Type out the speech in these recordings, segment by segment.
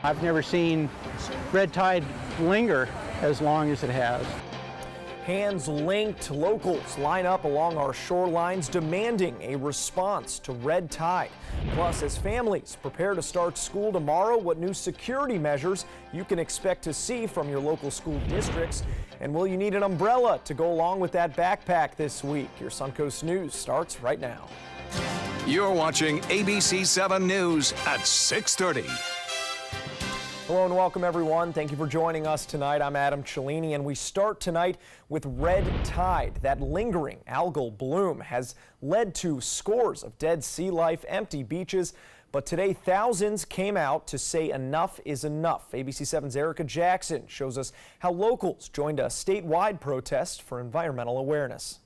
I've never seen red tide linger as long as it has. Hands linked, locals line up along our shorelines demanding a response to red tide. Plus, as families prepare to start school tomorrow, what new security measures you can expect to see from your local school districts. And will you need an umbrella to go along with that backpack this week? Your Suncoast News starts right now. You're watching ABC 7 News at 6:30. Hello and welcome, everyone. Thank you for joining us tonight. I'm Adam Cellini, and we start tonight with red tide. That lingering algal bloom has led to scores of dead sea life, empty beaches. But today, thousands came out to say enough is enough. ABC 7's Erica Jackson shows us how locals joined a statewide protest for environmental awareness.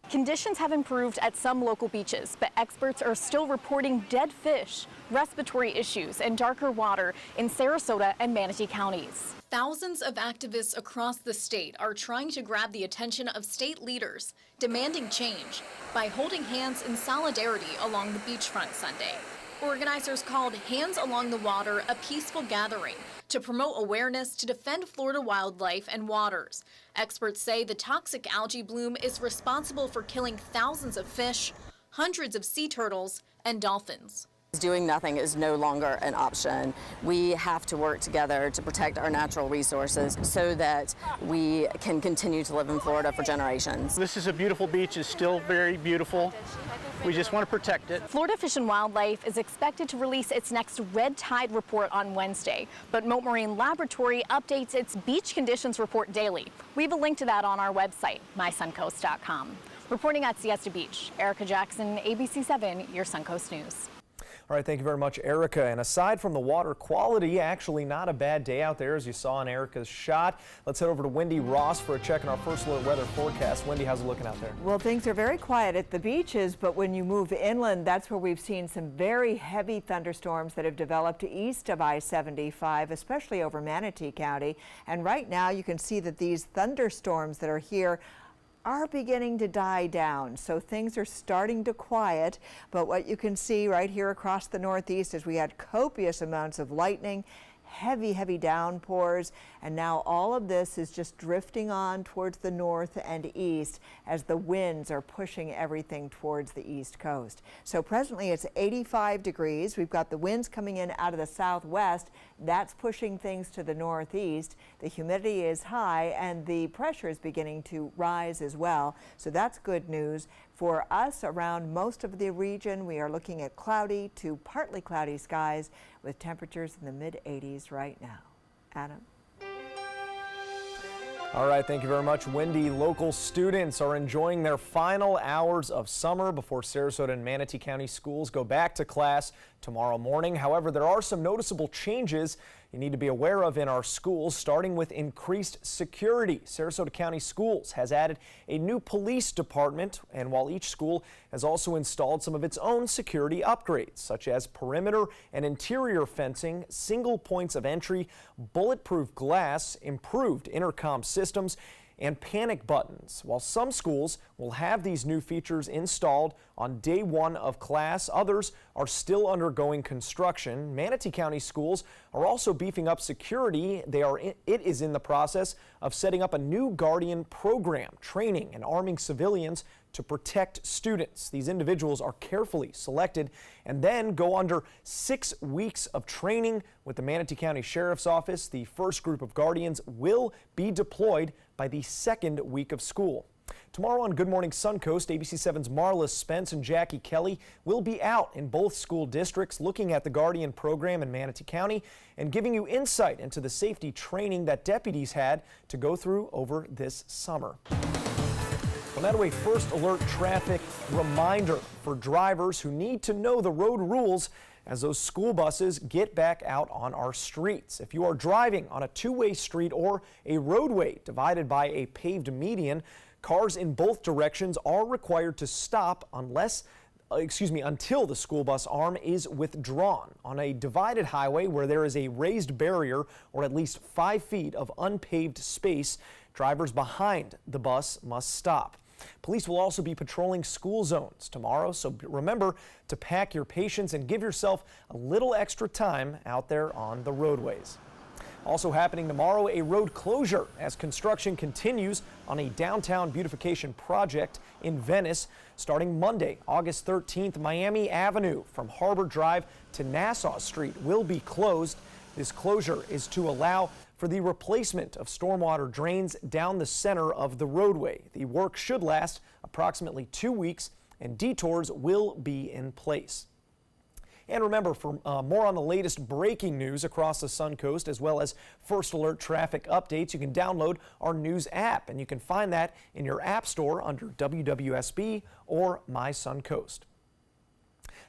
Conditions have improved at some local beaches, but experts are still reporting dead fish, respiratory issues, and darker water in Sarasota and Manatee counties. Thousands of activists across the state are trying to grab the attention of state leaders, demanding change by holding hands in solidarity along the beachfront Sunday. Organizers called Hands Along the Water a peaceful gathering to promote awareness to defend Florida wildlife and waters. Experts say the toxic algae bloom is responsible for killing thousands of fish, hundreds of sea turtles, and dolphins. Doing nothing is no longer an option. We have to work together to protect our natural resources so that we can continue to live in Florida for generations. This is a beautiful beach. It's still very beautiful. We just want to protect it. Florida Fish and Wildlife is expected to release its next red tide report on Wednesday, but Mote Marine Laboratory updates its beach conditions report daily. We have a link to that on our website, mysuncoast.com. Reporting at Siesta Beach, Erica Jackson, ABC 7, your Suncoast News. All right, thank you very much, Erica. And aside from the water quality, actually not a bad day out there, as you saw in Erica's shot. Let's head over to Wendy Ross for a check on our first alert weather forecast. Wendy, how's it looking out there? Well, things are very quiet at the beaches, but when you move inland, that's where we've seen some very heavy thunderstorms that have developed east of I-75, especially over Manatee County. And right now you can see that these thunderstorms that are here are beginning to die down, so things are starting to quiet. But what you can see right here across the Northeast is we had copious amounts of lightning, heavy downpours, and now all of this is just drifting on towards the north and east as the winds are pushing everything towards the east coast. So presently it's 85 degrees. We've got the winds coming in out of the southwest. That's pushing things to the northeast. The humidity is high and the pressure is beginning to rise as well. So that's good news. For us around most of the region, we are looking at cloudy to partly cloudy skies with temperatures in the mid-80s right now. Adam. All right, thank you very much, Wendy. Local students are enjoying their final hours of summer before Sarasota and Manatee County schools go back to class tomorrow morning. However, there are some noticeable changes you need to be aware of in our schools, starting with increased security. Sarasota County Schools has added a new police department, and while each school has also installed some of its own security upgrades, such as perimeter and interior fencing, single points of entry, bulletproof glass, improved intercom systems, and panic buttons. While some schools will have these new features installed on day one of class, others are still undergoing construction. Manatee County schools are also beefing up security. It is in the process of setting up a new Guardian program, training and arming civilians to protect students. These individuals are carefully selected and then go under 6 weeks of training with the Manatee County Sheriff's Office. The first group of Guardians will be deployed by the second week of school. Tomorrow on Good Morning Suncoast, ABC 7's Marla Spence and Jackie Kelly will be out in both school districts looking at the Guardian program in Manatee County and giving you insight into the safety training that deputies had to go through over this summer. Well, now to a first alert traffic reminder for drivers who need to know the road rules as those school buses get back out on our streets. If you are driving on a two-way street or a roadway divided by a paved median, cars in both directions are required to stop until the school bus arm is withdrawn. On a divided highway where there is a raised barrier or at least 5 feet of unpaved space, drivers behind the bus must stop. Police will also be patrolling school zones tomorrow, so remember to pack your patience and give yourself a little extra time out there on the roadways. Also happening tomorrow, a road closure as construction continues on a downtown beautification project in Venice. Starting Monday, August 13th, Miami Avenue from Harbor Drive to Nassau Street will be closed. This closure is to allow for the replacement of stormwater drains down the center of the roadway. The work should last approximately 2 weeks, and detours will be in place. And remember, for more on the latest breaking news across the Suncoast, as well as First Alert traffic updates, you can download our news app, and you can find that in your app store under WWSB or My Suncoast.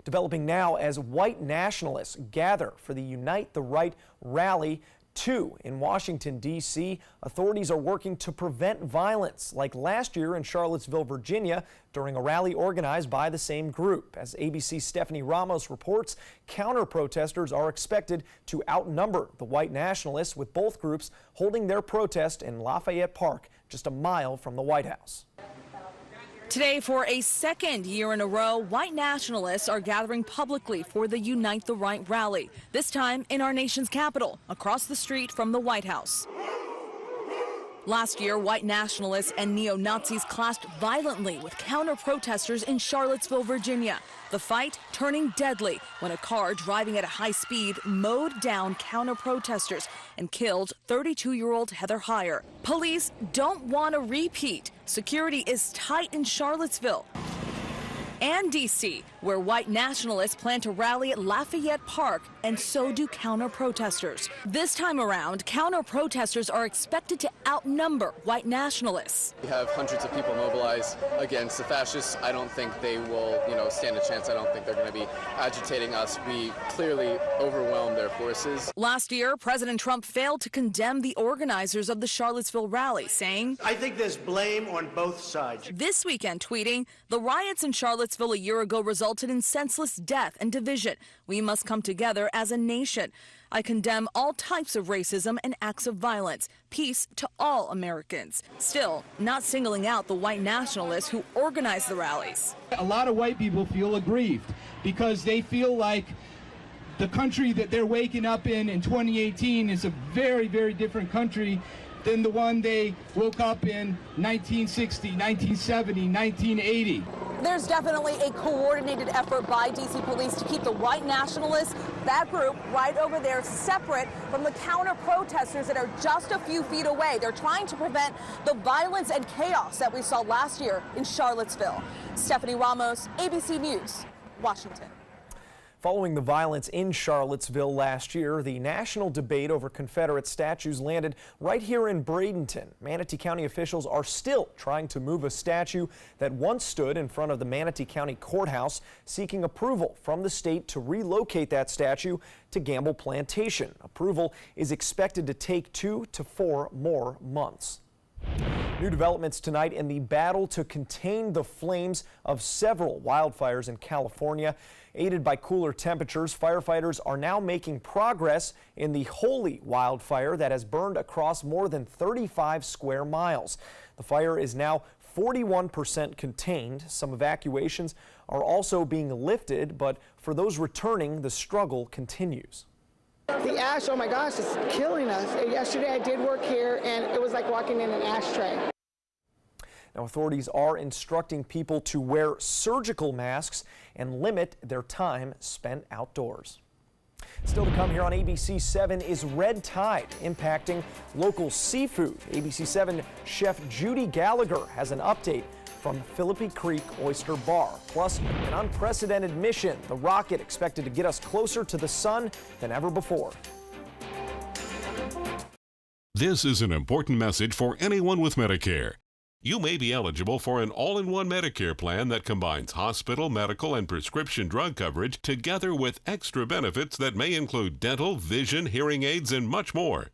Developing now as white nationalists gather for the Unite the Right rally 2 in Washington, D.C., authorities are working to prevent violence, like last year in Charlottesville, Virginia, during a rally organized by the same group. As ABC's Stephanie Ramos reports, counter-protesters are expected to outnumber the white nationalists, with both groups holding their protest in Lafayette Park, just a mile from the White House. Today, for a second year in a row, white nationalists are gathering publicly for the Unite the Right rally, this time in our nation's capital, across the street from the White House. Last year, white nationalists and neo-Nazis clashed violently with counter-protesters in Charlottesville, Virginia. The fight turning deadly when a car driving at a high speed mowed down counter-protesters and killed 32-year-old Heather Heyer. Police don't want a repeat. Security is tight in Charlottesville and D.C., where white nationalists plan to rally at Lafayette Park, and so do counter-protesters. This time around, counter-protesters are expected to outnumber white nationalists. We have hundreds of people mobilized against the fascists. I don't think they will, stand a chance. I don't think they're going to be agitating us. We clearly overwhelmed their forces. Last year, President Trump failed to condemn the organizers of the Charlottesville rally, saying, "I think there's blame on both sides." This weekend tweeting, "The riots in Charlottesville a year ago resulted in senseless death and division. We must come together as a nation. I condemn all types of racism and acts of violence. Peace to all Americans." Still, not singling out the white nationalists who organized the rallies. A lot of white people feel aggrieved because they feel like the country that they're waking up in 2018 is a very, very different country than the one they woke up in 1960, 1970, 1980. There's definitely a coordinated effort by D.C. police to keep the white nationalists, that group right over there, separate from the counter-protesters that are just a few feet away. They're trying to prevent the violence and chaos that we saw last year in Charlottesville. Stephanie Ramos, ABC News, Washington. Following the violence in Charlottesville last year, the national debate over Confederate statues landed right here in Bradenton. Manatee County officials are still trying to move a statue that once stood in front of the Manatee County Courthouse, seeking approval from the state to relocate that statue to Gamble Plantation. Approval is expected to take 2 to 4 more months. New developments tonight in the battle to contain the flames of several wildfires in California. Aided by cooler temperatures, firefighters are now making progress in the Holy wildfire that has burned across more than 35 square miles. The fire is now 41% contained. Some evacuations are also being lifted, but for those returning, the struggle continues. The ash, oh my gosh, it's killing us. Yesterday I did work here and it was like walking in an ashtray. Now, authorities are instructing people to wear surgical masks and limit their time spent outdoors. Still to come here on ABC 7 is red tide impacting local seafood. ABC 7 chef Judy Gallagher has an update from Philippi Creek Oyster Bar. Plus, an unprecedented mission, the rocket expected to get us closer to the sun than ever before. This is an important message for anyone with Medicare. You may be eligible for an all-in-one Medicare plan that combines hospital, medical, and prescription drug coverage together with extra benefits that may include dental, vision, hearing aids, and much more.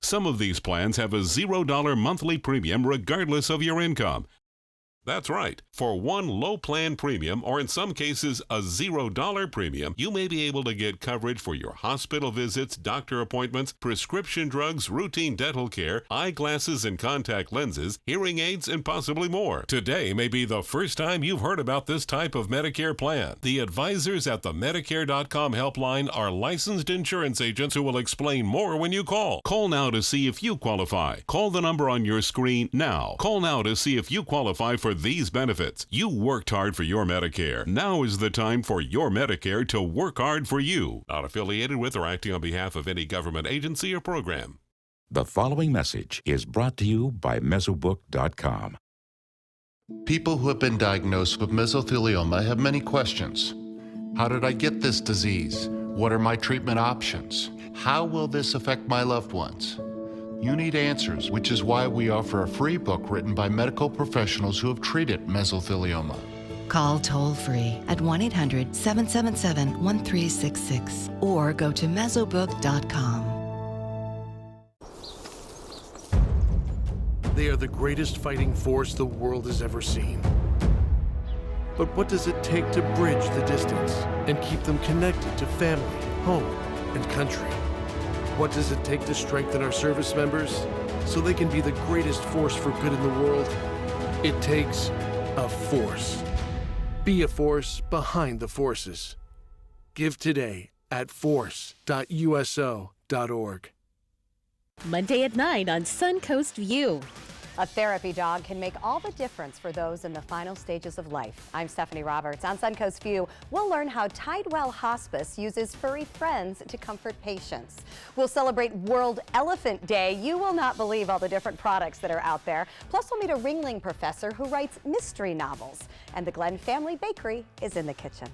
Some of these plans have a $0 monthly premium regardless of your income. That's right. For one low plan premium, or in some cases a $0 premium, you may be able to get coverage for your hospital visits, doctor appointments, prescription drugs, routine dental care, eyeglasses and contact lenses, hearing aids, and possibly more. Today may be the first time you've heard about this type of Medicare plan. The advisors at the Medicare.com helpline are licensed insurance agents who will explain more when you call. Call now to see if you qualify. Call the number on your screen now. Call now to see if you qualify for these benefits. You worked hard for your Medicare. Now is the time for your Medicare to work hard for you. Not affiliated with or acting on behalf of any government agency or program. The following message is brought to you by Mesobook.com. People who have been diagnosed with mesothelioma have many questions. How did I get this disease? What are my treatment options? How will this affect my loved ones? You need answers, which is why we offer a free book written by medical professionals who have treated mesothelioma. Call toll-free at 1-800-777-1366 or go to Mesobook.com. They are the greatest fighting force the world has ever seen. But what does it take to bridge the distance and keep them connected to family, home, and country? What does it take to strengthen our service members so they can be the greatest force for good in the world? It takes a force. Be a force behind the forces. Give today at force.uso.org. Monday at 9 on Suncoast View. A therapy dog can make all the difference for those in the final stages of life. I'm Stephanie Roberts. On Suncoast View, we'll learn how Tidewell Hospice uses furry friends to comfort patients. We'll celebrate World Elephant Day. You will not believe all the different products that are out there. Plus, we'll meet a Ringling professor who writes mystery novels. And the Glenn Family Bakery is in the kitchen.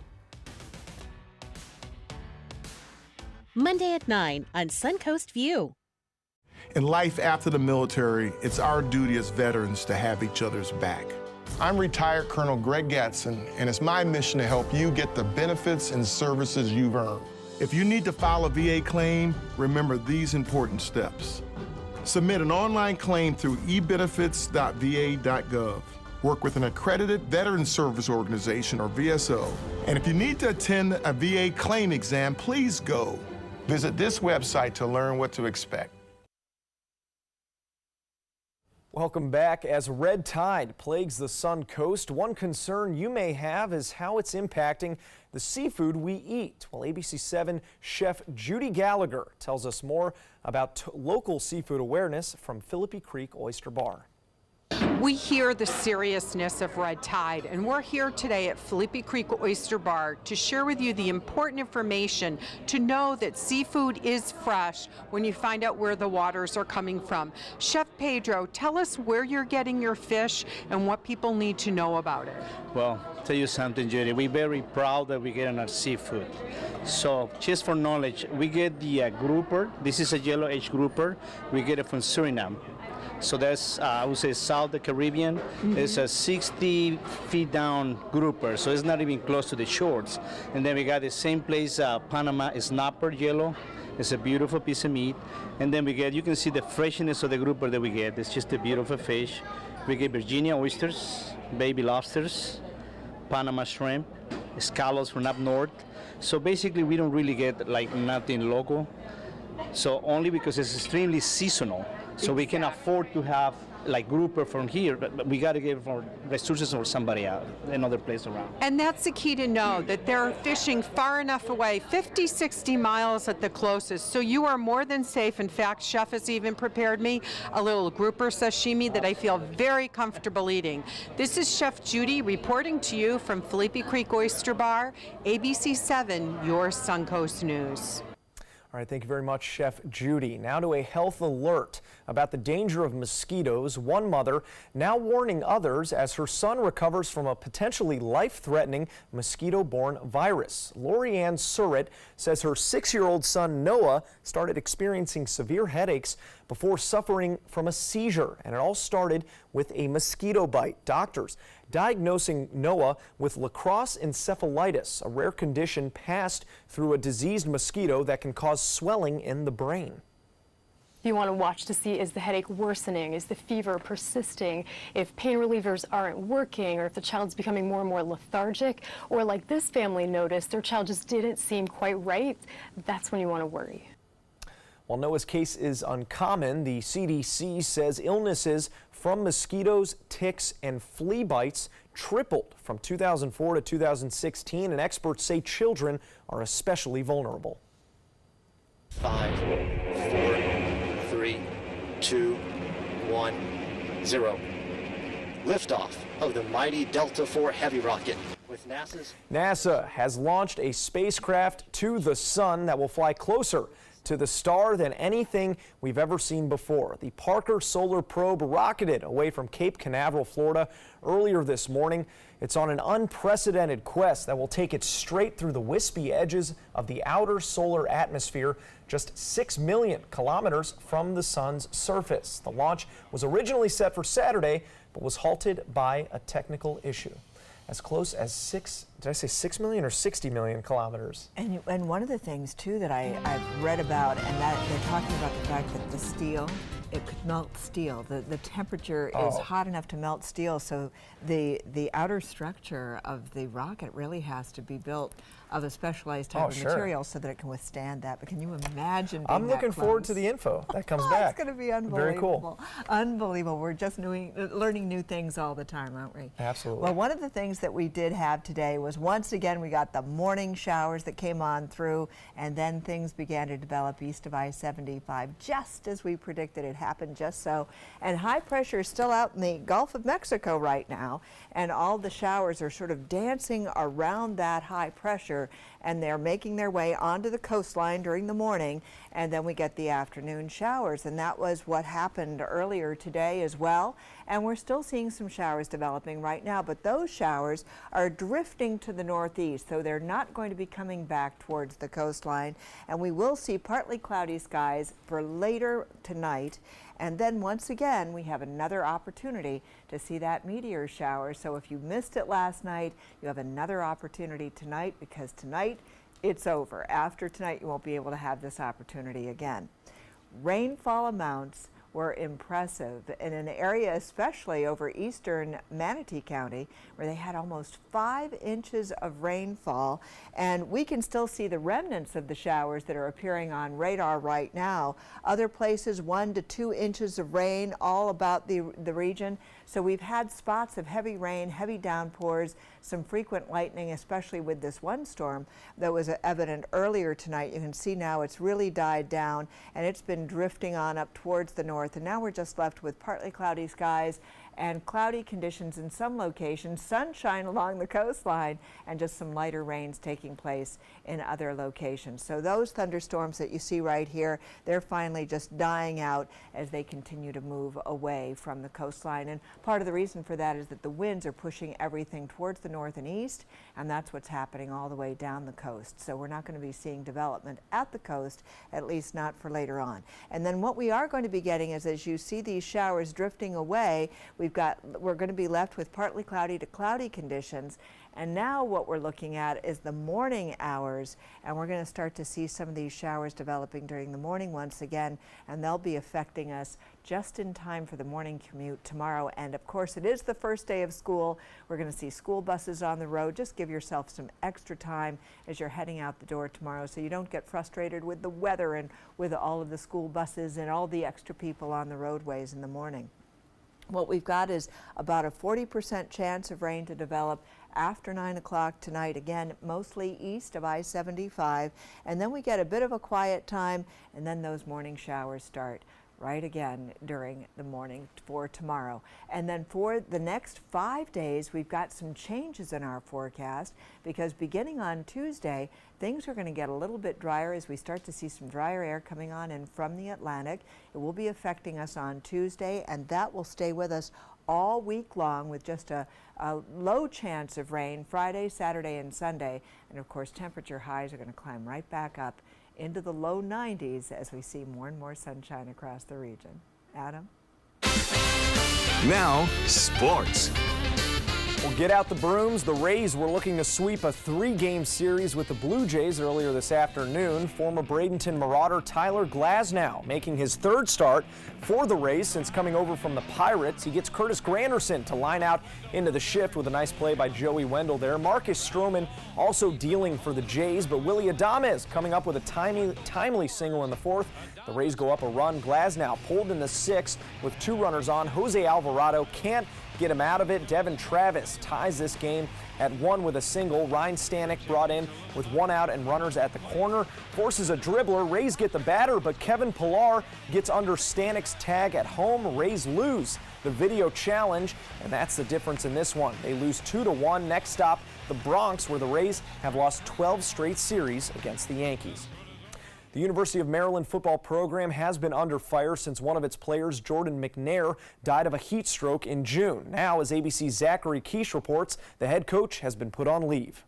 Monday at 9 on Suncoast View. In life after the military, it's our duty as veterans to have each other's back. I'm retired Colonel Greg Gatson, and it's my mission to help you get the benefits and services you've earned. If you need to file a VA claim, remember these important steps. Submit an online claim through ebenefits.va.gov. Work with an accredited Veteran Service Organization, or VSO. And if you need to attend a VA claim exam, please go. Visit this website to learn what to expect. Welcome back. As red tide plagues the Sun Coast, one concern you may have is how it's impacting the seafood we eat. Well, ABC 7 chef Judy Gallagher tells us more about local seafood awareness from Philippi Creek Oyster Bar. We hear the seriousness of red tide, and we're here today at Philippi Creek Oyster Bar to share with you the important information to know that seafood is fresh when you find out where the waters are coming from. Chef Pedro, tell us where you're getting your fish and what people need to know about it. Well, tell you something, Judy. We're very proud that we get our seafood. So, just for knowledge, we get the grouper. This is a yellow edge grouper. We get it from Suriname. So that's, I would say, South the Caribbean. It's a 60 feet down grouper, so it's not even close to the shores. And then we got the same place, Panama snapper yellow. It's a beautiful piece of meat. And then we get, you can see the freshness of the grouper that we get. It's just a beautiful fish. We get Virginia oysters, baby lobsters, Panama shrimp, scallops from up north. So basically, we don't really get like nothing local. So only because it's extremely seasonal. So we can afford to have like grouper from here, but we got to give our resources for somebody out, another place around. And that's the key to know, that they're fishing far enough away, 50, 60 miles at the closest. So you are more than safe. In fact, Chef has even prepared me a little grouper sashimi that I feel very comfortable eating. This is Chef Judy reporting to you from Philippi Creek Oyster Bar, ABC 7, your Suncoast News. All right, thank you very much, Chef Judy. Now to a health alert about the danger of mosquitoes. One mother now warning others as her son recovers from a potentially life-threatening mosquito-borne virus. Lori Ann Surratt says her 6-year-old son Noah started experiencing severe headaches before suffering from a seizure, and it all started with a mosquito bite. Doctors diagnosing Noah with La Crosse encephalitis, a rare condition passed through a diseased mosquito that can cause swelling in the brain. You want to watch to see, is the headache worsening? Is the fever persisting? If pain relievers aren't working, or if the child's becoming more and more lethargic, or like this family noticed, their child just didn't seem quite right, that's when you want to worry. While Noah's case is uncommon, the CDC says illnesses from mosquitoes, ticks, and flea bites tripled from 2004 to 2016, and experts say children are especially vulnerable. 5, 4, 3, 2, 1, 0. Liftoff of the mighty Delta IV Heavy rocket with NASA has launched a spacecraft to the sun that will fly closer to the star than anything we've ever seen before. The Parker Solar Probe rocketed away from Cape Canaveral, Florida earlier this morning. It's on an unprecedented quest that will take it straight through the wispy edges of the outer solar atmosphere, just 6 million kilometers from the sun's surface. The launch was originally set for Saturday, but was halted by a technical issue. As close as 6 million or 60 million kilometers? And one of the things, too, that I've read about, and that they're talking about the fact that the steel, it could melt steel. The temperature is hot enough to melt steel, so the outer structure of the rocket really has to be built of a specialized type of material so that it can withstand that. But can you imagine being I'm looking forward to the info that comes back. It's going to be unbelievable. Very cool. Unbelievable. We're just learning new things all the time, aren't we? Absolutely. Well, one of the things that we did have today was, once again, we got the morning showers that came on through, and then things began to develop east of I-75, just as we predicted. It happened just so. And high pressure is still out in the Gulf of Mexico right now, and all the showers are sort of dancing around that high pressure, and they're making their way onto the coastline during the morning, and then we get the afternoon showers. And that was what happened earlier today as well. And we're still seeing some showers developing right now, but those showers are drifting to the northeast, so they're not going to be coming back towards the coastline. And we will see partly cloudy skies for later tonight. And then once again, we have another opportunity to see that meteor shower. So if you missed it last night, you have another opportunity tonight, because tonight it's over. After tonight, you won't be able to have this opportunity again. Rainfall amounts were impressive in an area, especially over eastern Manatee County, where they had almost 5 inches of rainfall. And we can still see the remnants of the showers that are appearing on radar right now. Other places, 1 to 2 inches of rain all about the region. So we've had spots of heavy rain, heavy downpours, some frequent lightning, especially with this one storm that was evident earlier tonight. You can see now it's really died down, and it's been drifting on up towards the north. And now we're just left with partly cloudy skies and cloudy conditions in some locations, sunshine along the coastline, and just some lighter rains taking place in other locations. So those thunderstorms that you see right here, they're finally just dying out as they continue to move away from the coastline. And part of the reason for that is that the winds are pushing everything towards the north and east, and that's what's happening all the way down the coast. So we're not going to be seeing development at the coast, at least not for later on. And then what we are going to be getting is, as you see these showers drifting away, we're going to be left with partly cloudy to cloudy conditions. And now what we're looking at is the morning hours, and we're going to start to see some of these showers developing during the morning once again, and they'll be affecting us just in time for the morning commute tomorrow. And of course, it is the first day of school. We're going to see school buses on the road. Just give yourself some extra time as you're heading out the door tomorrow, so you don't get frustrated with the weather and with all of the school buses and all the extra people on the roadways in the morning. What we've got is about a 40% chance of rain to develop after 9 o'clock tonight, again, mostly east of I-75. And then we get a bit of a quiet time, and then those morning showers start right again during the morning for tomorrow. And then for the next 5 days, we've got some changes in our forecast, because beginning on Tuesday, things are going to get a little bit drier as we start to see some drier air coming on in from the Atlantic. It will be affecting us on Tuesday, and that will stay with us all week long, with just a low chance of rain Friday, Saturday, and Sunday. And of course, temperature highs are going to climb right back up into the low 90s as we see more and more sunshine across the region. Adam? Now, sports. Well, get out the brooms. The Rays were looking to sweep a 3-game series with the Blue Jays earlier this afternoon. Former Bradenton Marauder Tyler Glasnow making his 3rd start for the Rays since coming over from the Pirates. He gets Curtis Granderson to line out into the shift with a nice play by Joey Wendell there. Marcus Stroman also dealing for the Jays, but Willie Adames coming up with a timely single in the 4th. The Rays go up a run. Glasnow pulled in the 6th with 2 runners on. Jose Alvarado can't get him out of it. Devin Travis ties this game at 1 with a single. Ryan Stanek brought in with 1 out and runners at the corner. Forces a dribbler. Rays get the batter, but Kevin Pillar gets under Stanek's tag at home. Rays lose the video challenge, and that's the difference in this one. They lose 2-1. Next stop, the Bronx, where the Rays have lost 12 straight series against the Yankees. The University of Maryland football program has been under fire since one of its players, Jordan McNair, died of a heat stroke in June. Now, as ABC's Zachary Keish reports, the head coach has been put on leave.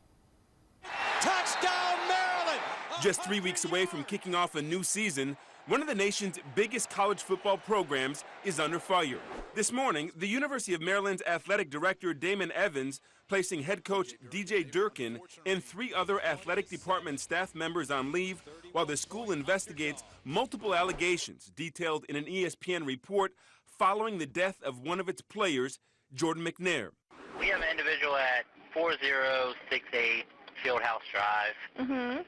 Touchdown, Maryland! Just 3 weeks away from kicking off a new season, one of the nation's biggest college football programs is under fire. This morning, the University of Maryland's athletic director, Damon Evans, placing head coach DJ Durkin and 3 other athletic department staff members on leave while the school investigates multiple allegations detailed in an ESPN report following the death of one of its players, Jordan McNair. We have an individual at 4068 Fieldhouse Drive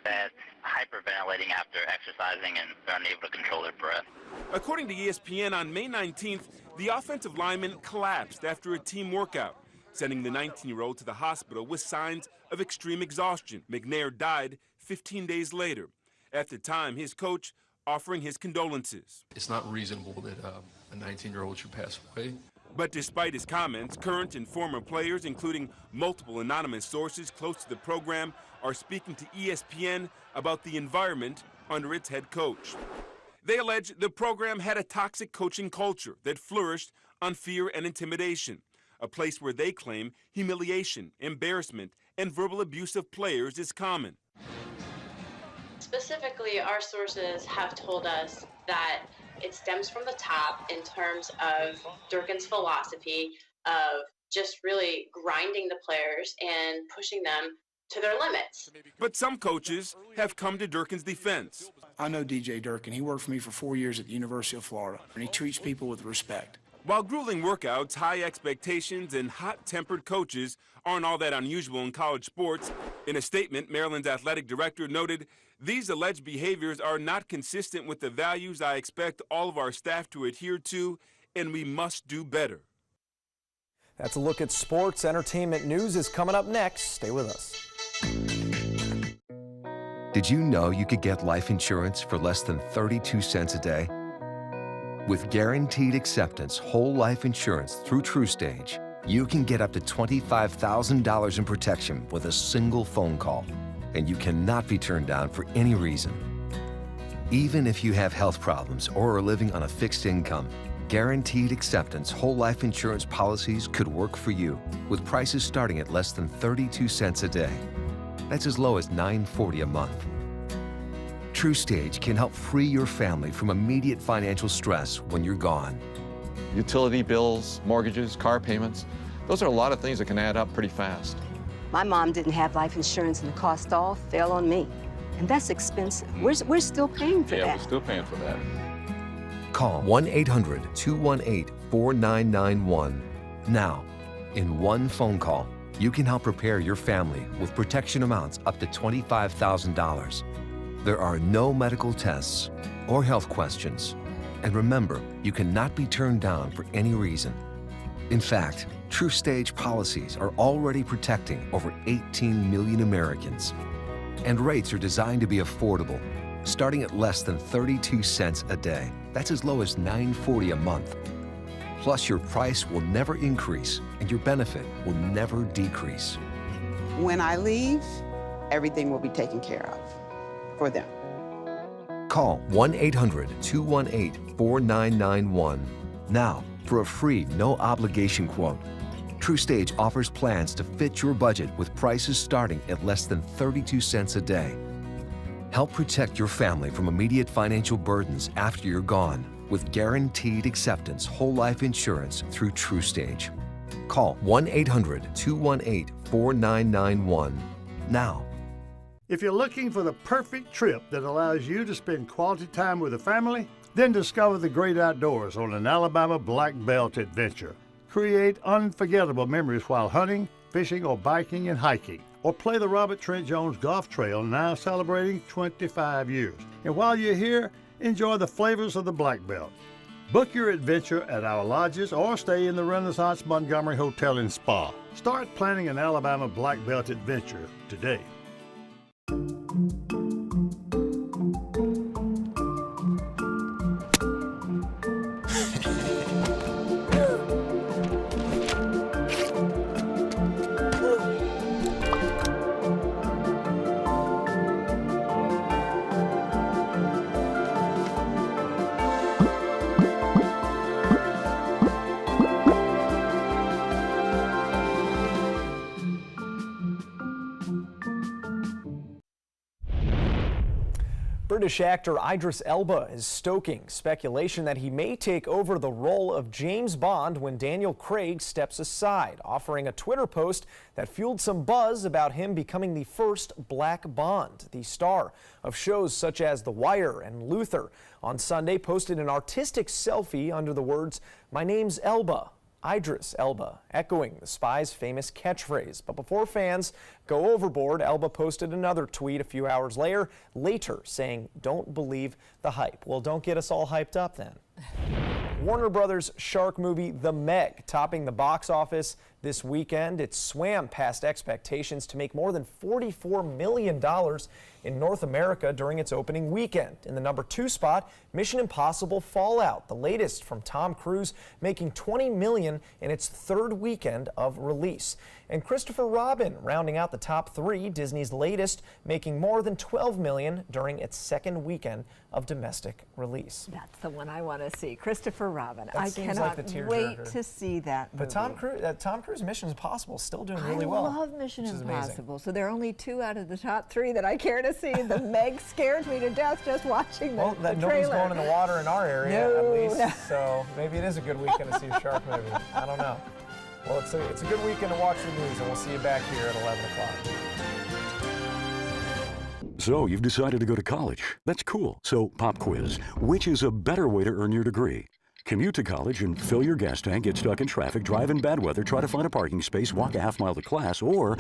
that's hyperventilating after exercising and unable to control their breath. According to ESPN, on May 19th, the offensive lineman collapsed after a team workout, sending the 19-year-old to the hospital with signs of extreme exhaustion. McNair died 15 days later. At the time, his coach offering his condolences. It's not reasonable that a 19-year-old should pass away. But despite his comments, current and former players, including multiple anonymous sources close to the program, are speaking to ESPN about the environment under its head coach. They allege the program had a toxic coaching culture that flourished on fear and intimidation, a place where they claim humiliation, embarrassment, and verbal abuse of players is common. Specifically, our sources have told us that it stems from the top in terms of Durkin's philosophy of just really grinding the players and pushing them to their limits. But some coaches have come to Durkin's defense. I know DJ Durkin. He worked for me for 4 years at the University of Florida, and he treats people with respect. While grueling workouts, high expectations, and hot-tempered coaches aren't all that unusual in college sports, in a statement, Maryland's athletic director noted, "These alleged behaviors are not consistent with the values I expect all of our staff to adhere to, and we must do better." That's a look at sports. Entertainment news is coming up next. Stay with us. Did you know you could get life insurance for less than 32 cents a day? With Guaranteed Acceptance whole life insurance through TruStage, you can get up to $25,000 in protection with a single phone call, and you cannot be turned down for any reason. Even if you have health problems or are living on a fixed income, Guaranteed Acceptance whole life insurance policies could work for you with prices starting at less than 32 cents a day. That's as low as $9.40 a month. TruStage can help free your family from immediate financial stress when you're gone. Utility bills, mortgages, car payments, those are a lot of things that can add up pretty fast. My mom didn't have life insurance and the cost all fell on me. And that's expensive. We're still paying for that. Yeah, we're still paying for that. Call 1-800-218-4991. Now, in one phone call, you can help prepare your family with protection amounts up to $25,000. There are no medical tests or health questions. And remember, you cannot be turned down for any reason. In fact, TruStage policies are already protecting over 18 million Americans. And rates are designed to be affordable, starting at less than 32 cents a day. That's as low as $9.40 a month. Plus, your price will never increase and your benefit will never decrease. When I leave, everything will be taken care of for them. Call 1-800-218-4991 now for a free, no-obligation quote. TruStage offers plans to fit your budget with prices starting at less than 32 cents a day. Help protect your family from immediate financial burdens after you're gone with Guaranteed Acceptance whole life insurance through TruStage. Call 1-800-218-4991 now. If you're looking for the perfect trip that allows you to spend quality time with the family, then discover the great outdoors on an Alabama Black Belt adventure. Create unforgettable memories while hunting, fishing, or biking and hiking. Or play the Robert Trent Jones Golf Trail, now celebrating 25 years. And while you're here, enjoy the flavors of the Black Belt. Book your adventure at our lodges or stay in the Renaissance Montgomery Hotel and Spa. Start planning an Alabama Black Belt adventure today. British actor Idris Elba is stoking speculation that he may take over the role of James Bond when Daniel Craig steps aside, offering a Twitter post that fueled some buzz about him becoming the first Black Bond. The star of shows such as The Wire and Luther on Sunday posted an artistic selfie under the words, "My name's Elba, Idris Elba," echoing the spy's famous catchphrase. But before fans go overboard, Elba posted another tweet a few hours later saying, "Don't believe the hype." Well, don't get us all hyped up then. Warner Brothers' shark movie The Meg topping the box office this weekend. It swam past expectations to make more than $44 million in North America during its opening weekend. In the number 2 spot, Mission Impossible Fallout, the latest from Tom Cruise, making $20 million in its 3rd weekend of release. And Christopher Robin rounding out the top 3, Disney's latest, making more than $12 million during its 2nd weekend of domestic release. That's the one I want to see, Christopher Robin. That I seems cannot like the wait tearjerker. to see that movie. But Tom Cruise Mission Impossible is still doing really well. I love Mission which is Impossible. So there are only 2 out of the top 3 that I care to see. The Meg scared me to death just watching the trailer. Nobody's going in the water in our area, No. at least. So maybe it is a good weekend to see a shark movie. I don't know. Well, it's a good weekend to watch the news, and we'll see you back here at 11 o'clock. So you've decided to go to college. That's cool. So pop quiz. Which is a better way to earn your degree? Commute to college and fill your gas tank, get stuck in traffic, drive in bad weather, try to find a parking space, walk a half mile to class, or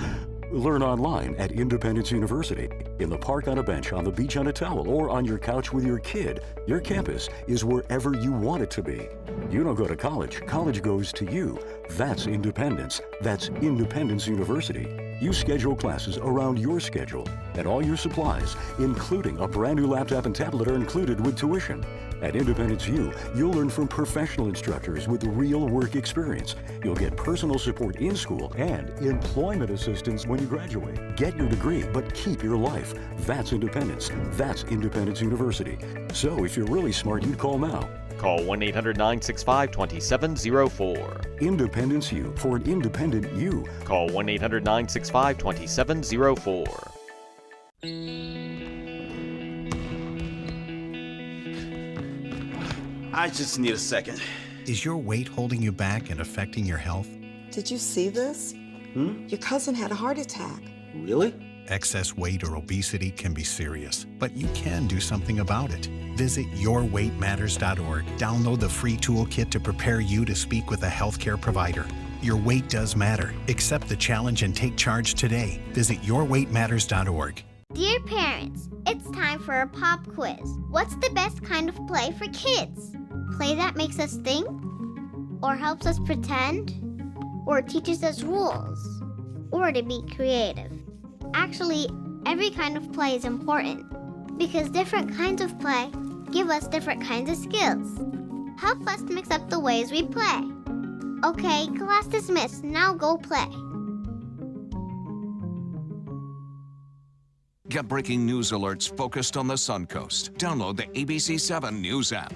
learn online at Independence University. In the park on a bench, on the beach on a towel, or on your couch with your kid, your campus is wherever you want it to be. You don't go to college. College goes to you. That's independence. That's Independence University. You schedule classes around your schedule, and all your supplies, including a brand new laptop and tablet, are included with tuition. At Independence U, you'll learn from professional instructors with real work experience. You'll get personal support in school and employment assistance when you graduate. Get your degree, but keep your life. That's independence. That's Independence University. So if you're really smart, you'd call now. Call 1-800-965-2704. Independence U, for an independent you. Call 1-800-965-2704. I just need a second. Is your weight holding you back and affecting your health? Did you see this? Your cousin had a heart attack. Really? Excess weight or obesity can be serious, but you can do something about it. Visit yourweightmatters.org. Download the free toolkit to prepare you to speak with a healthcare provider. Your weight does matter. Accept the challenge and take charge today. Visit yourweightmatters.org. Dear parents, it's time for a pop quiz. What's the best kind of play for kids? Play that makes us think? Or helps us pretend? Or teaches us rules? Or to be creative? Actually, every kind of play is important because different kinds of play give us different kinds of skills. Help us mix up the ways we play. Okay, class dismissed. Now go play. Get breaking news alerts focused on the Suncoast. Download the ABC7 News app.